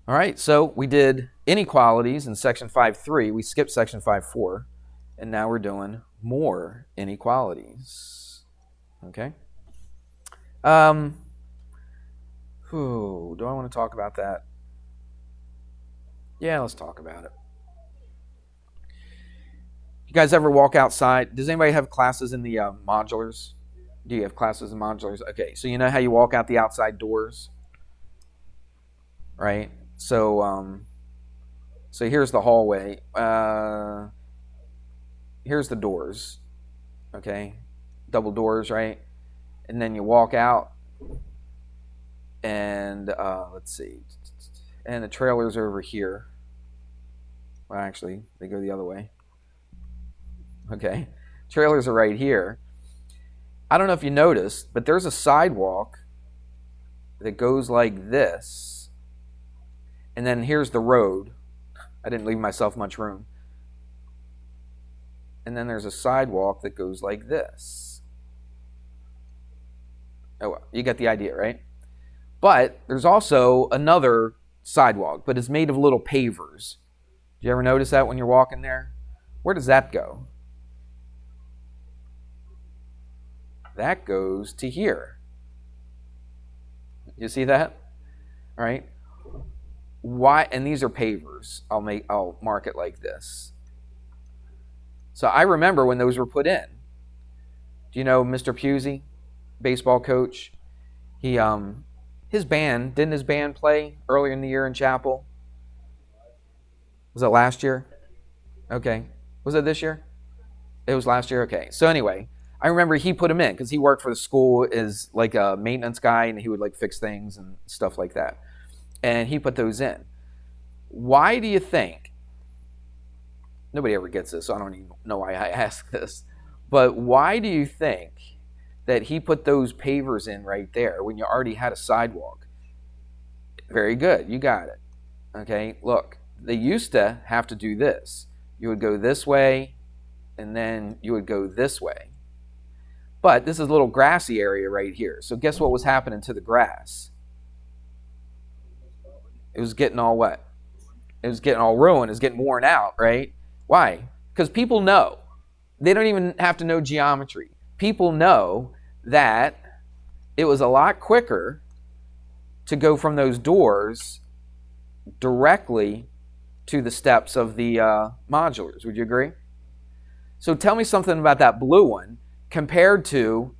All right, so we did inequalities in section 5.3. We skipped section 5.4, and now we're doing more inequalities. Okay. Do I want to talk about that? Yeah, let's talk about it. You guys ever walk outside? Does anybody have classes in the modulars? Do you have classes in modulars? Okay, so you know how you walk out the outside doors, right? So here's the hallway. Here's the doors, okay? Double doors, right? And then you walk out, and let's see. And the trailers are over here. Well, actually, they go the other way. Okay, trailers are right here. I don't know if you noticed, but there's a sidewalk that goes like this. And then here's the road. I didn't leave myself much room. And then there's a sidewalk that goes like this. Oh, well, you get the idea, right? But there's also another sidewalk, but it's made of little pavers. Do you ever notice that when you're walking there? Where does that go? That goes to here. You see that? All right. Why? And these are pavers. I'll mark it like this. So I remember when those were put in. Do you know Mr. Pusey, baseball coach? Didn't his band play earlier in the year in chapel? Was it last year? Okay. Was it this year? It was last year? Okay. So anyway, I remember he put them in because he worked for the school as like a maintenance guy, and he would like fix things and stuff like that. And he put those in. Why do you think? Nobody ever gets this, so I don't even know why I ask this. But why do you think that he put those pavers in right there when you already had a sidewalk? Very good. You got it. Okay, look. They used to have to do this. You would go this way, and then you would go this way. But this is a little grassy area right here. So guess what was happening to the grass? It was getting all what? It was getting all ruined. It was getting worn out, right? Why? Because people know. They don't even have to know geometry. People know that it was a lot quicker to go from those doors directly to the steps of the modulars. Would you agree? So tell me something about that blue one compared to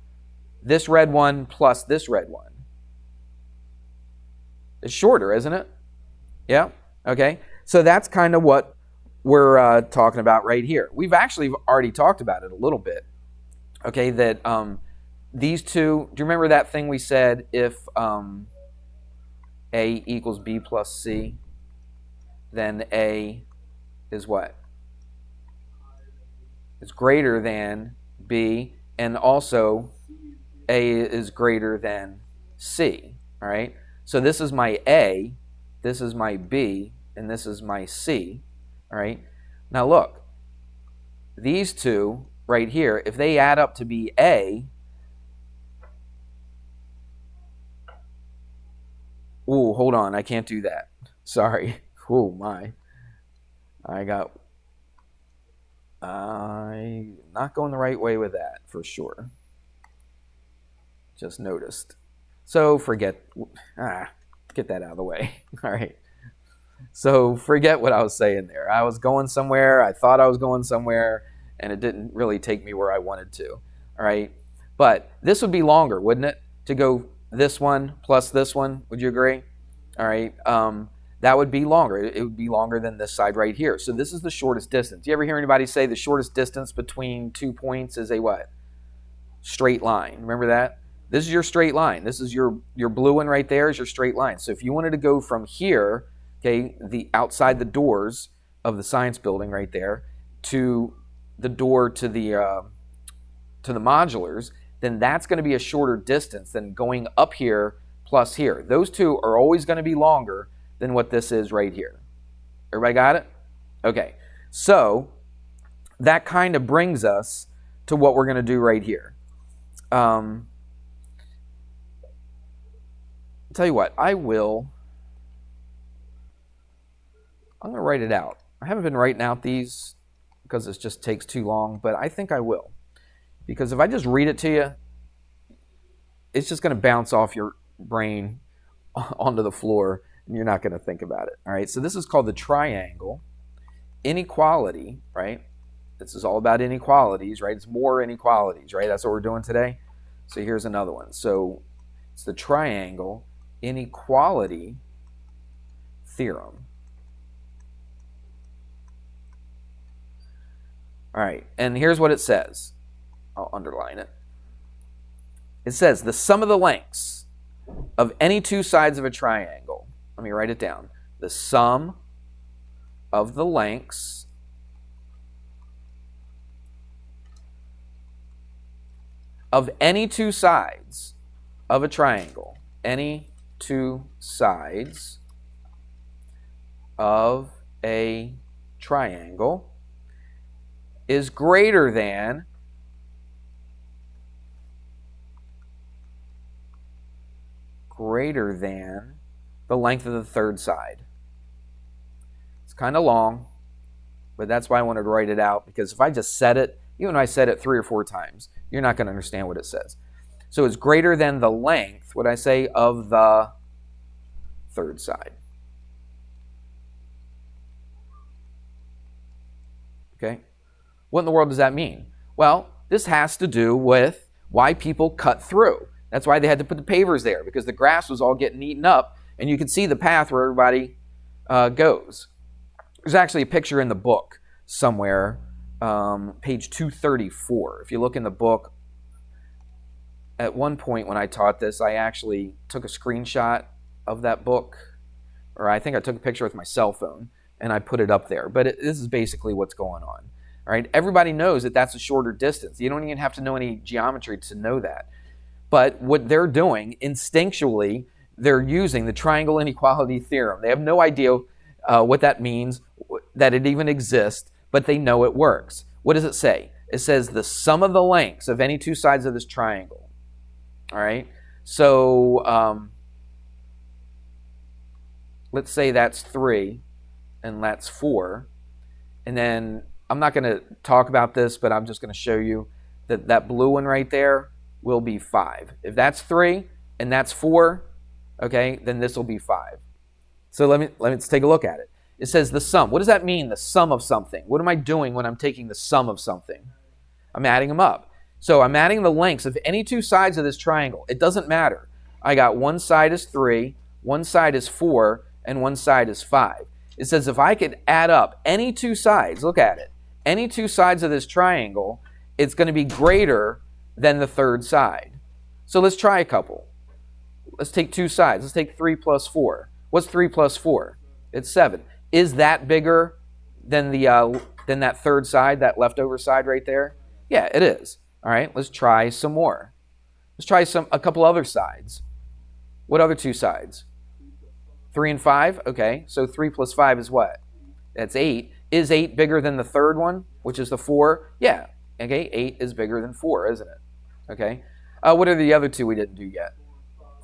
this red one plus this red one. It's shorter, isn't it? Yeah? Okay. So that's kind of what we're talking about right here. We've actually already talked about it a little bit. Okay, that these two, do you remember that thing we said if A equals B plus C, then A is what? It's greater than B, and also A is greater than C, all right? So this is my A, this is my B, and this is my C, all right? Now look, these two right here, if they add up to be A, ooh, hold on, I can't do that. Sorry. Oh my. I'm not going the right way with that for sure. Just noticed. So get that out of the way. All right. So forget what I was saying there. I was going somewhere. I thought I was going somewhere, and it didn't really take me where I wanted to. All right. But this would be longer, wouldn't it? To go this one plus this one. Would you agree? All right. That would be longer. It would be longer than this side right here. So this is the shortest distance. You ever hear anybody say the shortest distance between 2 points is a what? Straight line. Remember that? This is your straight line. This is your blue one right there is your straight line. So if you wanted to go from here, okay, the outside the doors of the science building right there to the door to the modulars, then that's going to be a shorter distance than going up here plus here. Those two are always going to be longer than what this is right here. Everybody got it? Okay. So that kind of brings us to what we're going to do right here. I'll tell you what, I will I'm going to write it out. I haven't been writing out these because it just takes too long, but I think I will. Because if I just read it to you, it's just going to bounce off your brain onto the floor, and you're not going to think about it. All right, so this is called the triangle inequality, right? This is all about inequalities, right? It's more inequalities, right? That's what we're doing today. So here's another one. So it's the triangle inequality theorem. All right, and here's what it says. I'll underline it. It says the sum of the lengths of any two sides of a triangle. Let me write it down. The sum of the lengths of any two sides of a triangle. Any two sides of a triangle is greater than the length of the third side. It's kind of long, but that's why I wanted to write it out, because if I just said it, even if I said it 3 or 4 times, you're not going to understand what it says. So it's greater than the length, what I say, of the third side. Okay? What in the world does that mean? Well, this has to do with why people cut through. That's why they had to put the pavers there, because the grass was all getting eaten up, and you could see the path where everybody goes. There's actually a picture in the book somewhere, page 234. If you look in the book, at one point when I taught this, I actually took a screenshot of that book, or I think I took a picture with my cell phone, and I put it up there. But this is basically what's going on. All right? Everybody knows that that's a shorter distance. You don't even have to know any geometry to know that. But what they're doing, instinctually, they're using the triangle inequality theorem. They have no idea what that means, that it even exists, but they know it works. What does it say? It says the sum of the lengths of any two sides of this triangle. All right? So let's say that's 3 and that's 4. And then I'm not going to talk about this, but I'm just going to show you that that blue one right there will be 5. If that's 3 and that's 4, okay, then this will be 5. So let's take a look at it. It says the sum. What does that mean, the sum of something? What am I doing when I'm taking the sum of something? I'm adding them up. So I'm adding the lengths of any two sides of this triangle. It doesn't matter. I got one side is 3, one side is 4, and one side is 5. It says if I could add up any two sides, look at it, any two sides of this triangle, it's going to be greater than the third side. So let's try a couple. Let's take two sides. Let's take 3 plus 4. What's 3 plus 4? It's 7. Is that bigger than that third side, that leftover side right there? Yeah, it is. All right, let's try some more. Let's try a couple other sides. What other two sides? 3 and 5? Okay, so 3 plus 5 is what? That's 8. Is 8 bigger than the third one, which is the 4? Yeah. Okay, 8 is bigger than 4, isn't it? Okay. What are the other two we didn't do yet?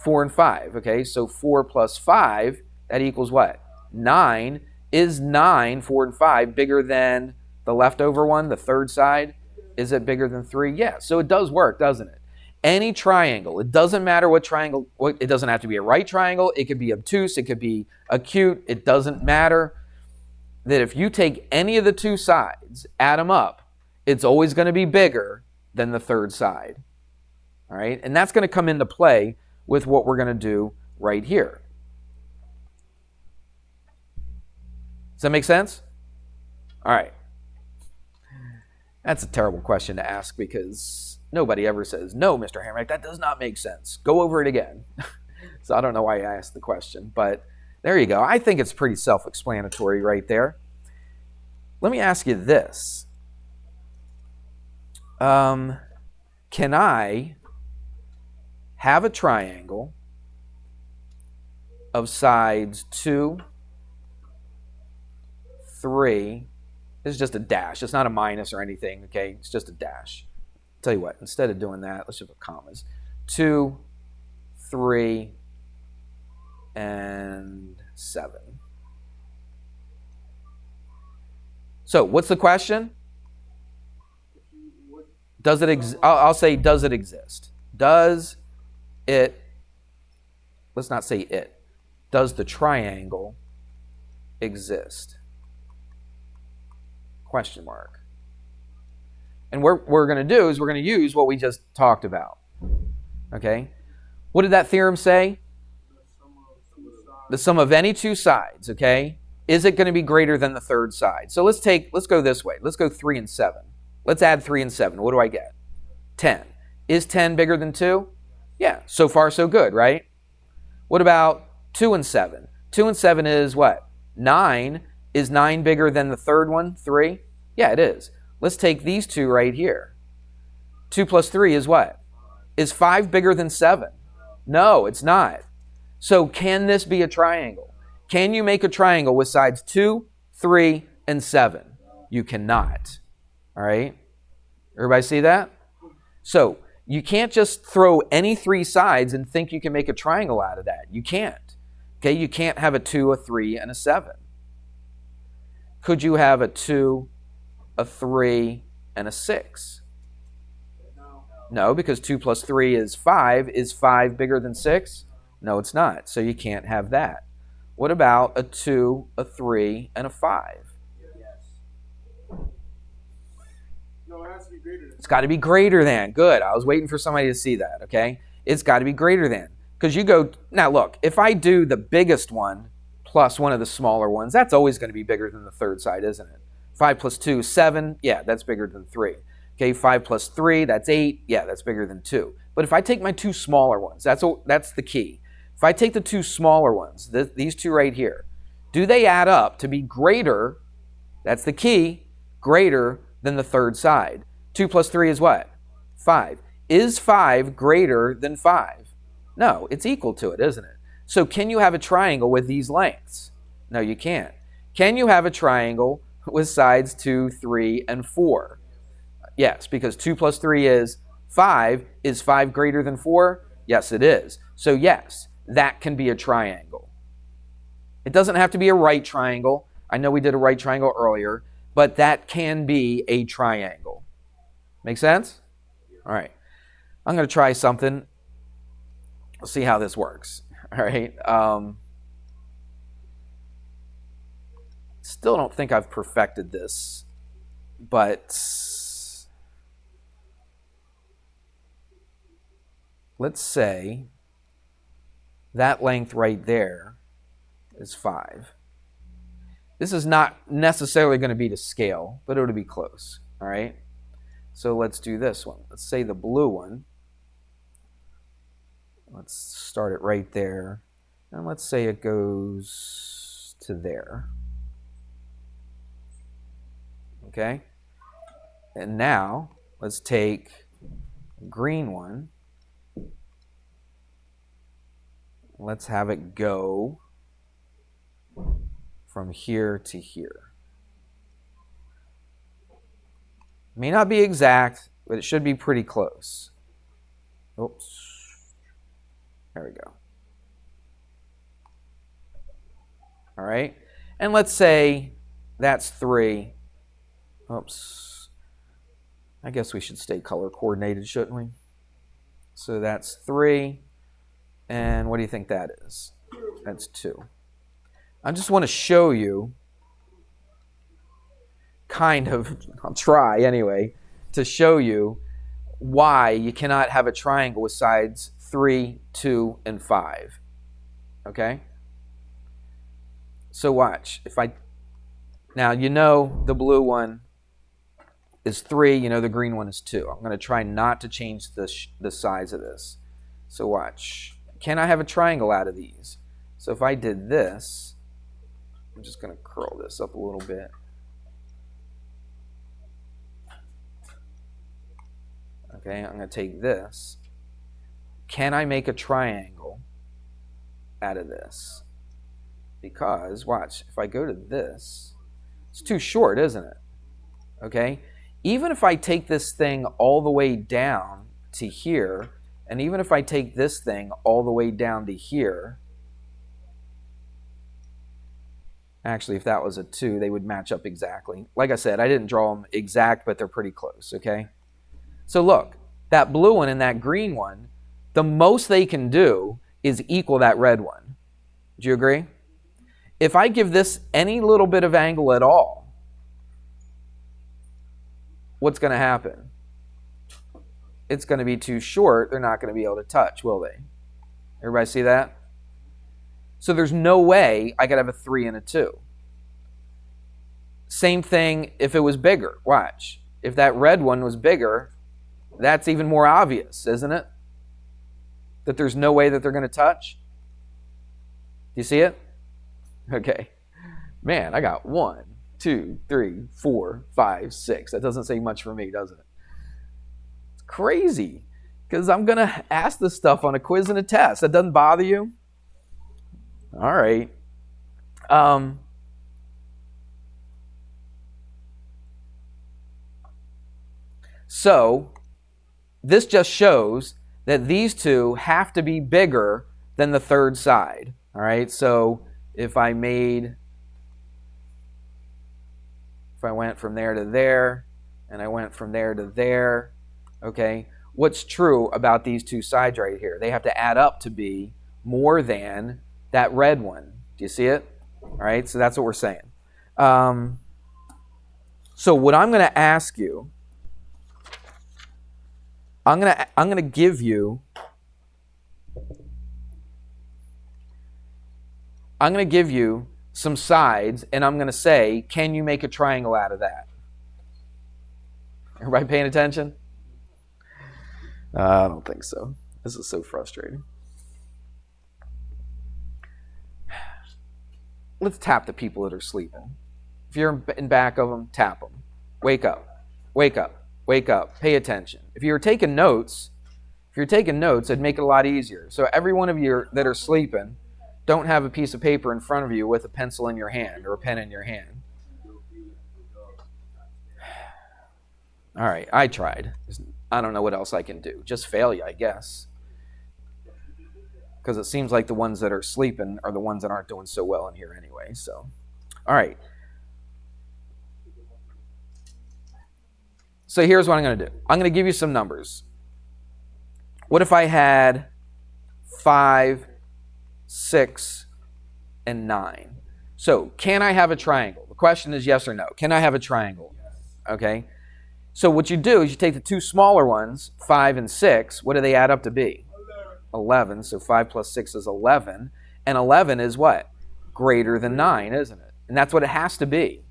4 and 5. Okay, so 4 plus 5, that equals what? 9. Is 9, 4 and 5, bigger than the leftover one, the third side? Is it bigger than 3? Yeah, so it does work, doesn't it? Any triangle, it doesn't matter what triangle, it doesn't have to be a right triangle, it could be obtuse, it could be acute, it doesn't matter. That if you take any of the two sides, add them up, it's always going to be bigger than the third side. All right, and that's going to come into play with what we're going to do right here. Does that make sense? All right. That's a terrible question to ask because nobody ever says, no, Mr. Hamrick, that does not make sense. Go over it again. So I don't know why I asked the question, but there you go. I think it's pretty self-explanatory right there. Let me ask you this. Can I have a triangle of sides 2, 3, this is just a dash. It's not a minus or anything, okay? It's just a dash. I'll tell you what, instead of doing that, let's just put commas. 2, 3, and 7. So what's the question? Does it I'll say, does it exist? Does it, let's not say it, does the triangle exist? Question mark. And what we're going to do is we're going to use what we just talked about. Okay? What did that theorem say? The sum of any two sides, okay? Is it going to be greater than the third side? So let's go this way. Let's go 3 and 7. Let's add 3 and 7. What do I get? 10. Is 10 bigger than 2? Yeah, so far so good, right? What about 2 and 7? 2 and 7 is what? 9. Is 9 bigger than the third one? 3? Yeah, it is. Let's take these two right here. 2 plus 3 is what? Is 5 bigger than 7? No, it's not. So can this be a triangle? Can you make a triangle with sides 2, 3, and 7? You cannot. All right? Everybody see that? So you can't just throw any 3 sides and think you can make a triangle out of that. You can't. Okay? You can't have a 2, a 3, and a 7. Could you have a 2, a 3, and a 6? No, because 2 plus 3 is 5. Is 5 bigger than 6? No, it's not. So you can't have that. What about a 2, a 3, and a 5? Yes. No, it has to be greater than. It's got to be greater than. Good. I was waiting for somebody to see that, okay? It's got to be greater than. Because you go, now look, if I do the biggest one plus one of the smaller ones, that's always going to be bigger than the third side, isn't it? 5 plus 2 is 7. Yeah, that's bigger than 3. Okay, 5 plus 3, that's 8. Yeah, that's bigger than 2. But if I take my 2 smaller ones, that's the key. If I take the 2 smaller ones, these 2 right here, do they add up to be greater, that's the key, greater than the third side? 2 plus 3 is what? 5. Is 5 greater than 5? No, it's equal to it, isn't it? So can you have a triangle with these lengths? No, you can't. Can you have a triangle with sides 2, 3, and 4? Yes, because 2 plus 3 is 5. Is 5 greater than 4? Yes, it is. So yes, that can be a triangle. It doesn't have to be a right triangle. I know we did a right triangle earlier, but that can be a triangle. Make sense? All right. I'm going to try something. We'll see how this works. All right. Still don't think I've perfected this, but let's say that length right there is 5. This is not necessarily going to be to scale, but it'll be close. All right. So let's do this one. Let's say the blue one. Let's start it right there. And let's say it goes to there. Okay? And now, let's take the green one. Let's have it go from here to here. May not be exact, but it should be pretty close. Oops. There we go. All right. And let's say that's 3. Oops. I guess we should stay color coordinated, shouldn't we? So that's 3. And what do you think that is? That's 2. I just want to show you, kind of, I'll try anyway, to show you why you cannot have a triangle with sides 3, 2, and 5. Okay? So watch. Now you know the blue one is 3, you know the green one is 2. I'm going to try not to change the size of this. So watch. Can I have a triangle out of these? So if I did this, I'm just going to curl this up a little bit. Okay, I'm going to take this. Can I make a triangle out of this? Because, watch, if I go to this, it's too short, isn't it? Okay? Even if I take this thing all the way down to here, and even if I take this thing all the way down to here, Actually, if that was a 2, they would match up exactly. Like I said, I didn't draw them exact, but they're pretty close, okay? So look, that blue one and that green one, the most they can do is equal that red one. Do you agree? If I give this any little bit of angle at all, what's going to happen? It's going to be too short. They're not going to be able to touch, will they? Everybody see that? So there's no way I could have a 3 and a 2. Same thing if it was bigger. Watch. If that red one was bigger, that's even more obvious, isn't it? That there's no way that they're going to touch. Do you see it? Okay. Man, I got 1, 2, 3, 4, 5, 6. That doesn't say much for me, does it? It's crazy. Because I'm going to ask this stuff on a quiz and a test. That doesn't bother you? All right. So this just shows that these two have to be bigger than the third side. All right. So if I went from there to there, and I went from there to there, okay, what's true about these two sides right here? They have to add up to be more than that red one. Do you see it? All right, so that's what we're saying. So what I'm going to ask you, I'm going to give you some sides, and I'm going to say, can you make a triangle out of that? Everybody paying attention? I don't think so. This is so frustrating. Let's tap the people that are sleeping. If you're in back of them, tap them. Wake up. Wake up. Wake up. Pay attention. If you're taking notes, it'd make it a lot easier. So every one of you that are sleeping, don't have a piece of paper in front of you with a pencil in your hand or a pen in your hand. All right, I tried. I don't know what else I can do. Just fail you, I guess. Because it seems like the ones that are sleeping are the ones that aren't doing so well in here anyway. So, all right. So here's what I'm going to do. I'm going to give you some numbers. What if I had 5, 6, and 9? So can I have a triangle? The question is yes or no. Can I have a triangle? Okay. So what you do is you take the two smaller ones, 5 and 6. What do they add up to be? 11. So 5 plus 6 is 11. And 11 is what? Greater than 9, isn't it? And that's what it has to be.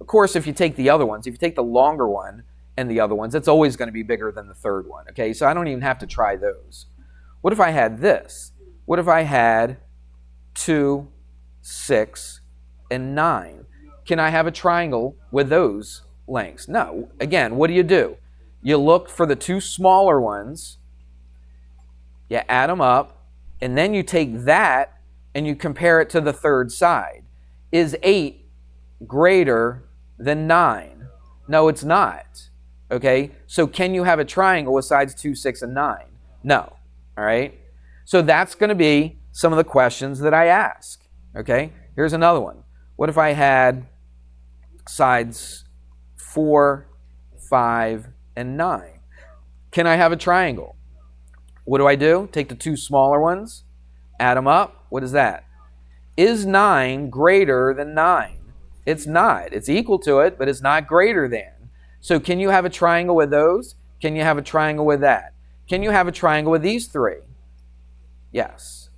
Of course, if you take the other ones, if you take the longer one and the other ones, it's always going to be bigger than the third one. Okay, so I don't even have to try those. What if I had this? What if I had 2, 6, and 9? Can I have a triangle with those lengths? No. Again, what do? You look for the two smaller ones, you add them up, and then you take that and you compare it to the third side. Is 8 greater than 9? No, it's not. Okay? So can you have a triangle with sides 2, 6, and 9? No. All right? So that's going to be some of the questions that I ask. Okay? Here's another one. What if I had sides 4, 5, and 9? Can I have a triangle? What do? Take the two smaller ones, add them up. What is that? Is 9 greater than 9? It's not. It's equal to it, but it's not greater than. So can you have a triangle with those? Can you have a triangle with that? Can you have a triangle with these three? Yes.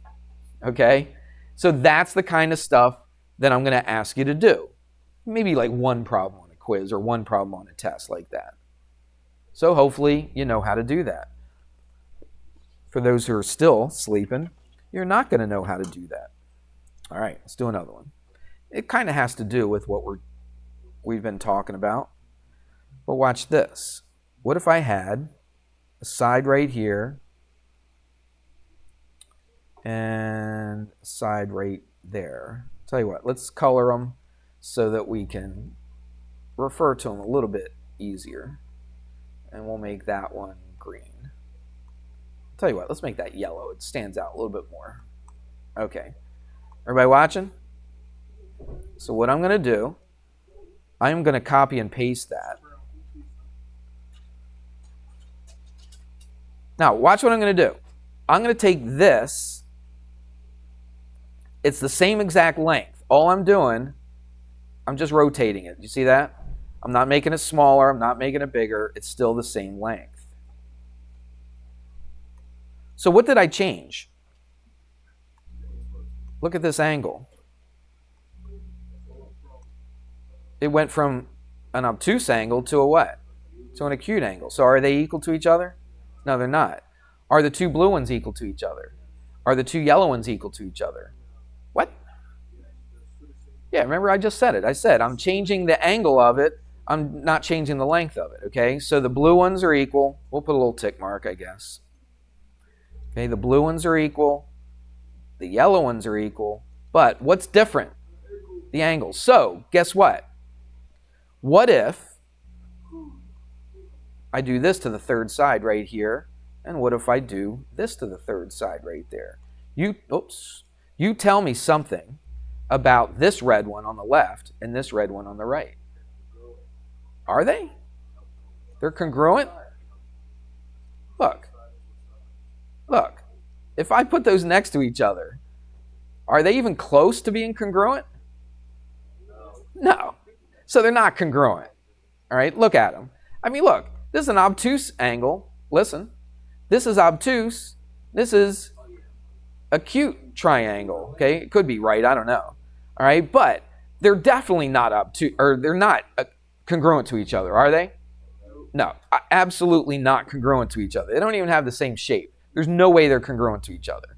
Okay? So that's the kind of stuff that I'm going to ask you to do. Maybe like one problem on a quiz or one problem on a test like that. So hopefully you know how to do that. For those who are still sleeping, you're not going to know how to do that. All right, let's do another one. It kind of has to do with what we've been talking about. But watch this. What if I had a side right here and a side right there? Tell you what, let's color them so that we can refer to them a little bit easier. And we'll make that one green. Tell you what, let's make that yellow. It stands out a little bit more. Okay. Everybody watching? So what I'm going to do, I'm going to copy and paste that. Now, watch what I'm going to do. I'm going to take this. It's the same exact length. All I'm doing, I'm just rotating it. You see that? I'm not making it smaller. I'm not making it bigger. It's still the same length. So what did I change? Look at this angle. It went from an obtuse angle to a what? To an acute angle. So are they equal to each other? No, they're not. Are the two blue ones equal to each other? Are the two yellow ones equal to each other? What? Yeah, remember I just said it. I said I'm changing the angle of it. I'm not changing the length of it, okay? So the blue ones are equal. We'll put a little tick mark, I guess. Okay, the blue ones are equal. The yellow ones are equal. But what's different? The angles. So, guess what? What if I do this to the third side right here? And what if I do this to the third side right there? You tell me something about this red one on the left and this red one on the right. Are they? They're congruent? Look. If I put those next to each other, are they even close to being congruent? No. So they're not congruent. All right, look at them. I mean, look, this is an obtuse angle. Listen, this is obtuse. This is acute triangle. Okay, it could be right. I don't know. All right, but they're definitely not obtuse, or they're not congruent to each other, are they? No, absolutely not congruent to each other. They don't even have the same shape. There's no way they're congruent to each other.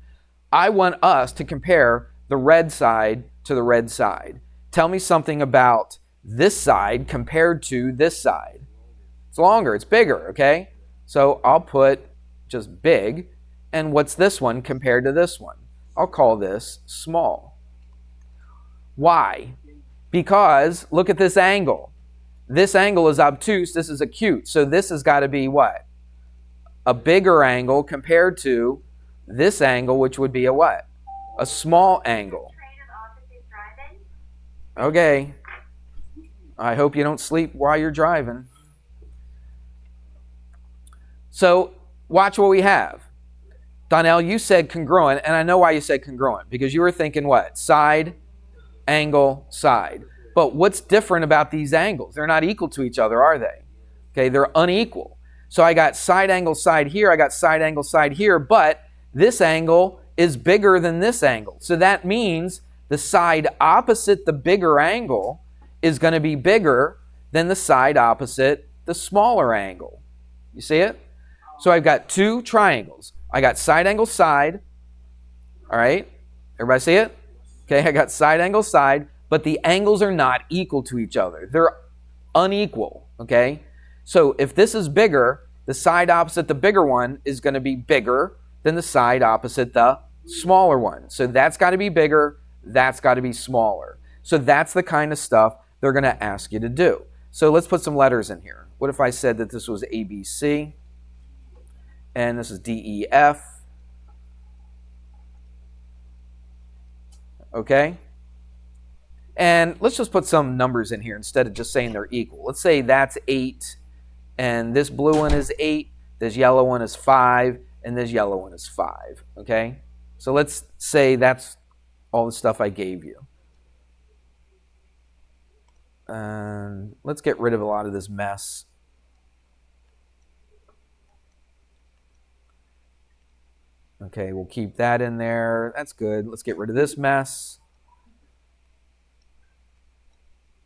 I want us to compare the red side to the red side. Tell me something about this side compared to this side. It's longer, it's bigger, okay? So I'll put just big, and what's this one compared to this one? I'll call this small. Why? Because look at this angle. This angle is obtuse, this is acute. So this has got to be what? A bigger angle compared to this angle, which would be a what? A small angle. Okay. I hope you don't sleep while you're driving. So watch what we have. Donnell, you said congruent, and I know why you said congruent, because you were thinking what? Side, angle, side. But what's different about these angles? They're not equal to each other, are they? Okay, they're unequal. So I got side angle side here, I got side angle side here, but this angle is bigger than this angle. So that means the side opposite the bigger angle is going to be bigger than the side opposite the smaller angle. You see it? So I've got two triangles. I got side angle side. All right? Everybody see it? Okay, I got side angle side, but the angles are not equal to each other. They're unequal, okay? So if this is bigger, the side opposite the bigger one is going to be bigger than the side opposite the smaller one. So that's got to be bigger, that's got to be smaller. So that's the kind of stuff they're going to ask you to do. So let's put some letters in here. What if I said that this was ABC and this is DEF? Okay? And let's just put some numbers in here instead of just saying they're equal. Let's say that's 8, and this blue one is 8, this yellow one is 5, and this yellow one is 5. Okay? So let's say that's all the stuff I gave you. Let's get rid of a lot of this mess. Okay, we'll keep that in there. That's good. Let's get rid of this mess.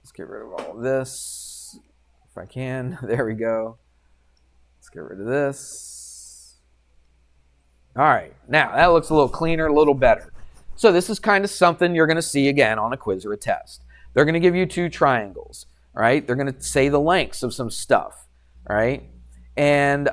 Let's get rid of all of this, if I can. There we go. Let's get rid of this. All right, now that looks a little cleaner, a little better. So this is kind of something you're going to see again on a quiz or a test. They're going to give you two triangles, all right? They're going to say the lengths of some stuff, all right? And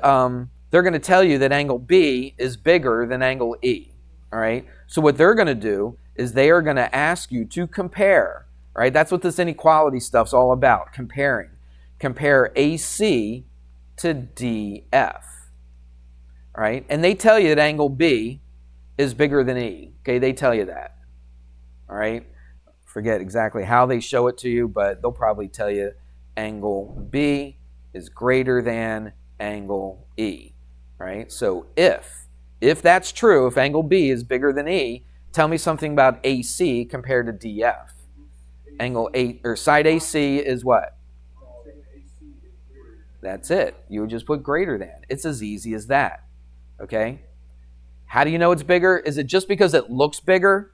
they're going to tell you that angle B is bigger than angle E, all right? So what they're going to do is they are going to ask you to compare, right? That's what this inequality stuff's all about, comparing. Compare AC to DF, all right? And they tell you that angle B is bigger than E, okay? They tell you that, all right? forget exactly how they show it to you, but they'll probably tell you angle B is greater than angle E, right? So if that's true, if angle B is bigger than E, tell me something about AC compared to DF. Angle A or side AC is what? That's it. You would just put greater than. It's as easy as that. Okay? How do you know it's bigger? Is it just because it looks bigger?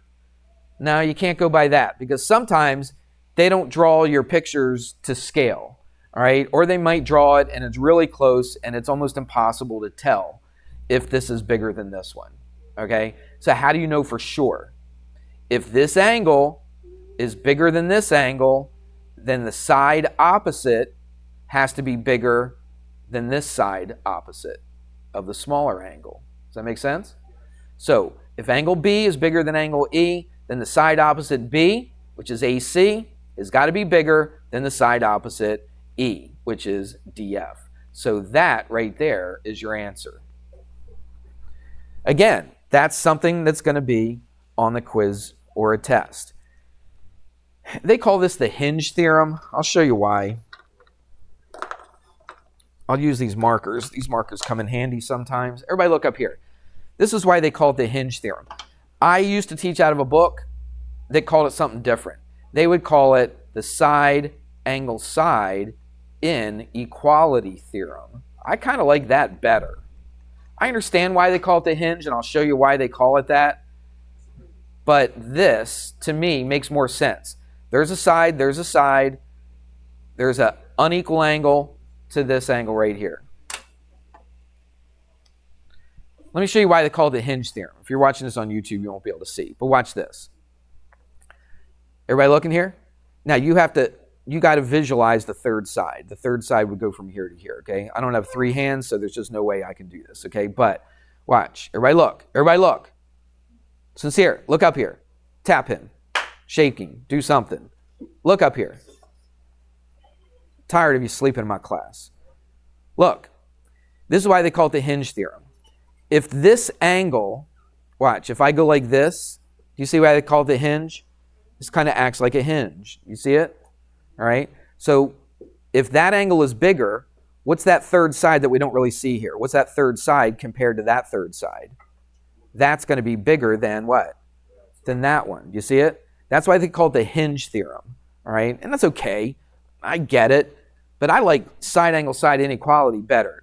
No, you can't go by that, because sometimes they don't draw your pictures to scale, all right? Or they might draw it and it's really close and it's almost impossible to tell if this is bigger than this one, okay? So how do you know for sure? If this angle is bigger than this angle, then the side opposite has to be bigger than this side opposite of the smaller angle. Does that make sense? So if angle B is bigger than angle E, then the side opposite B, which is AC, has got to be bigger than the side opposite E, which is DF. So that right there is your answer. Again, that's something that's going to be on the quiz or a test. They call this the hinge theorem. I'll show you why. I'll use these markers. These markers come in handy sometimes. Everybody look up here. This is why they call it the hinge theorem. I used to teach out of a book that called it something different. They would call it the side angle side inequality theorem. I kind of like that better. I understand why they call it the hinge, and I'll show you why they call it that. But this, to me, makes more sense. There's a side, there's a side, there's an unequal angle to this angle right here. Let me show you why they call it the hinge theorem. If you're watching this on YouTube, you won't be able to see. But watch this. Everybody looking here? Now you got to visualize the third side. The third side would go from here to here, okay? I don't have three hands, so there's just no way I can do this, okay? But watch. Everybody look. Everybody look. Sincere, look up here. Tap him. Shaking. Do something. Look up here. Tired of you sleeping in my class. Look. This is why they call it the hinge theorem. If this angle, watch, if I go like this, do you see why they call it the hinge? This kind of acts like a hinge. You see it? All right? So if that angle is bigger, what's that third side that we don't really see here? What's that third side compared to that third side? That's going to be bigger than what? Than that one. You see it? That's why they call it the hinge theorem. All right? And that's okay. I get it. But I like side angle side inequality better,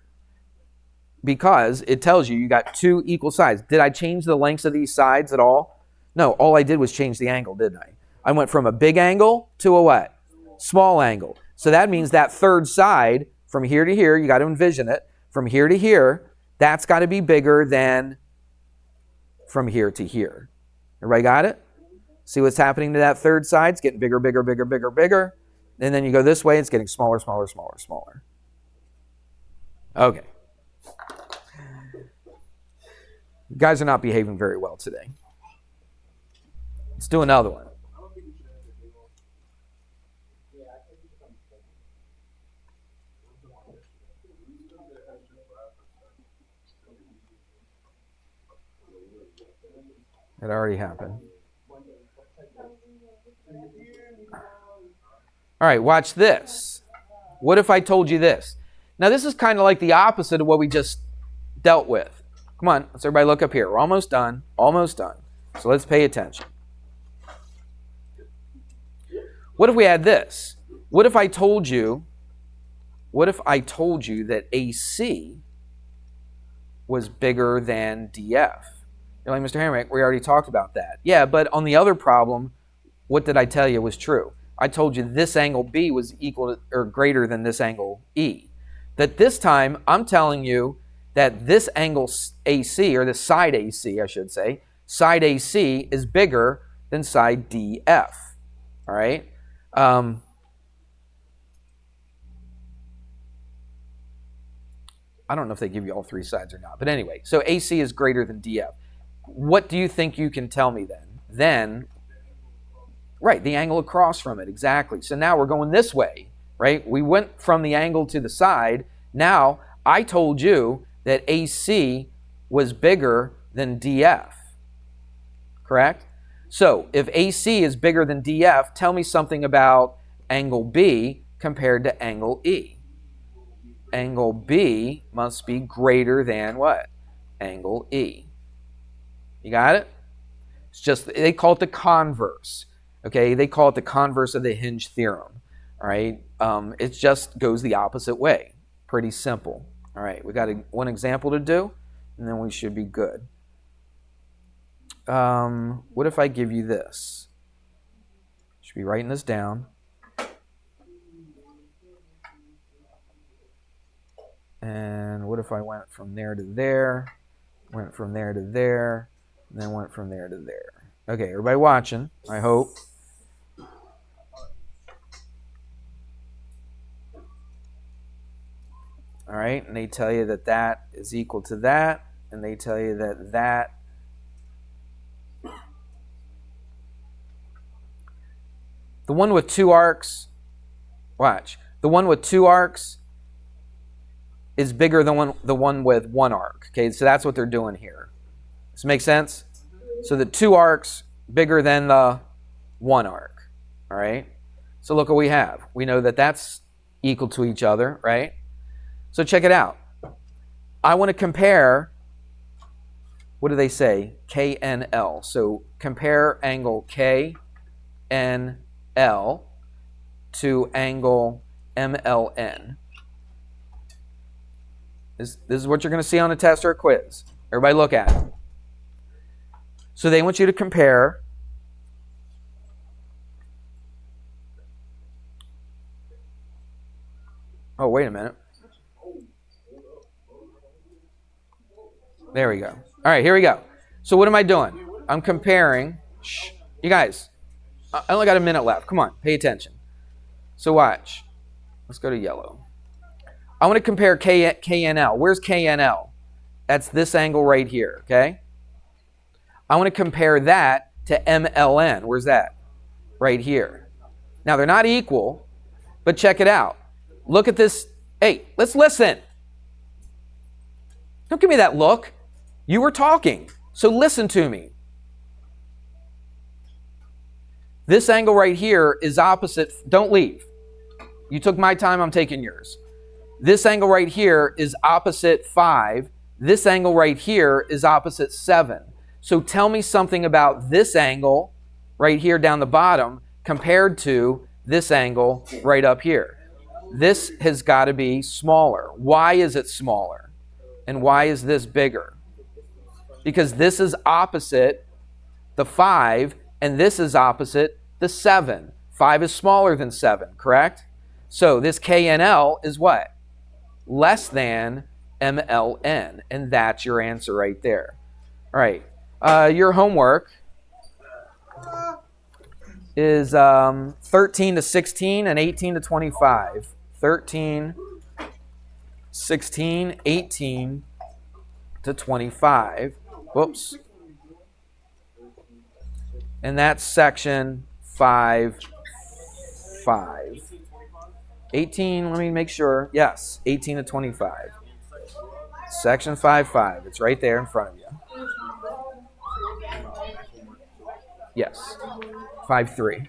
because it tells you got two equal sides. Did I change the lengths of these sides at all? No, all I did was change the angle, didn't I? I went from a big angle to a what? Small angle. So that means that third side from here to here, you got to envision it, from here to here, that's got to be bigger than from here to here. Everybody got it? See what's happening to that third side? It's getting bigger, bigger, bigger, bigger, bigger. And then you go this way, it's getting smaller, smaller, smaller, smaller. Okay. You guys are not behaving very well today. Let's do another one. It already happened. All right, watch this. What if I told you this? Now, this is kind of like the opposite of what we just dealt with. Come on, let's everybody look up here. We're almost done. Almost done. So let's pay attention. What if we had this? What if I told you that AC was bigger than DF? You're like, Mr. Hamrick, we already talked about that. Yeah, but on the other problem, what did I tell you was true? I told you this angle B was equal to, or greater than this angle E. That this time, I'm telling you that this angle AC, or the side AC, I should say, side AC is bigger than side DF. All right? I don't know if they give you all three sides or not. But anyway, so AC is greater than DF. What do you think you can tell me then? Then, right, the angle across from it, exactly. So now we're going this way, right? We went from the angle to the side. Now, I told you that AC was bigger than DF, correct? So if AC is bigger than DF, tell me something about angle B compared to angle E. Angle B must be greater than what? Angle E. You got it? It's just, they call it the converse. Okay, they call it the converse of the hinge theorem. All right, it just goes the opposite way. Pretty simple. All right, we got one example to do, and then we should be good. What if I give you this? Should be writing this down. And what if I went from there to there, went from there to there, and then went from there to there? Okay, everybody watching, I hope. All right, and they tell you that that is equal to that, and they tell you that that the one with two arcs, watch, the one with two arcs is bigger than the one with one arc. Okay, so that's what they're doing here. Does this make sense? So the two arcs bigger than the one arc. All right, so look what we have. We know that that's equal to each other, right? So check it out. I want to compare, what do they say? KNL. So compare angle KNL to angle MLN. This is what you're going to see on a test or a quiz. Everybody look at it. So they want you to compare oh, wait a minute. There we go. All right, here we go. So what am I doing? I'm comparing. Shh. You guys, I only got a minute left. Come on, pay attention. So watch. Let's go to yellow. I want to compare KNL. Where's KNL? That's this angle right here, okay? I want to compare that to MLN. Where's that? Right here. Now, they're not equal, but check it out. Look at this. Hey, let's listen. Don't give me that look. You were talking, so listen to me. This angle right here is opposite. Don't leave. You took my time, I'm taking yours. This angle right here is opposite 5. This angle right here is opposite 7. So tell me something about this angle right here down the bottom compared to this angle right up here. This has got to be smaller. Why is it smaller? And why is this bigger? Because this is opposite the 5, and this is opposite the 7. 5 is smaller than 7, correct? So this KNL is what? Less than MLN, and that's your answer right there. All right, your homework is 13 to 16 and 18 to 25. 13, 16, 18 to 25. Whoops. And that's section 5. 18, let me make sure. Yes, 18 to 25. Section 5.5. It's right there in front of you. Yes. 5.3.